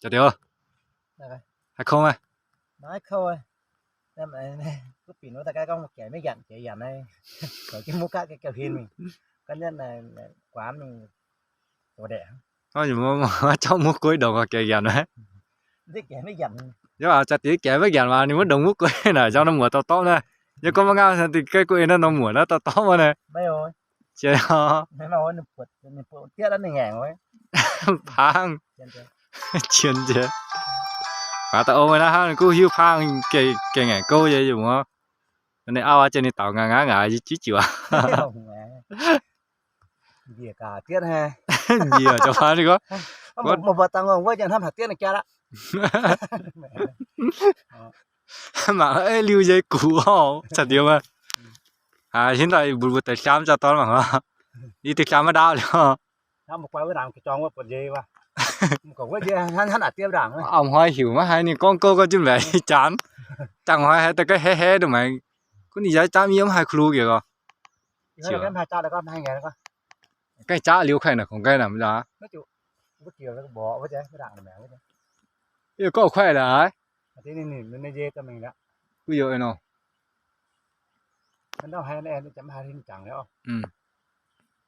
Chả điều. Hay không à? Nói thôi. Em này cứ pin nó ta cái con kẻ mới dặn này. Rồi cái mua cái pin mình. Cái nhân này quá mình của đẻ. Có gì mà trong mua cuối đầu kẻ dặn đấy. Thế kẻ mới dặn. Chứ chả tí kẻ mới dặn mà nếu mà đồng mua cuối này cho nó mùa to này. Nhưng có mà ngang thì cái cuối nó mùa nó to mà này. Bây rồi. Chứ Thế mà nó phụt tiết nó ngàn rồi. Phang. Chuyên chứ. Và tao ôm nó ha, cứ hiu phang cái ngàn câu vậy dùng không? Nên ao trên này tàu ngã chứ chịu à. Gì cả tiết ha. Gì à cho phá đi có. Một vật tao ngon quá chẳng thăm hạt tiết này kia đó. Mà ấy lưu dây cũ không? Chả điều mà. Hiện tại bụt tại xám cho tao mà hả? Đi từ xám mà đau rồi. Nó một quay với đằng cái tròn quá bật dây quá. Còn cái gì hắn ở tiếp đằng ấy. Ông hỏi hiểu mà hay ni con cô có chim vậy chán. Chẳng hỏi hay cái hé được mày. Có gì chám yếm hay khlu kìa cơ. Nó là cái hai cha là con hai ngày đó con. Cái chá liu khai là còn cái làm ra. Nó chịu. Bất chiều nó bỏ với cái đằng này mẹ với. Yêu có khoai là ấy. Thế nên nó dê cho mình đó. Cứ yêu nó. Nó đâu hay nó chấm hai thì chẳng đấy không?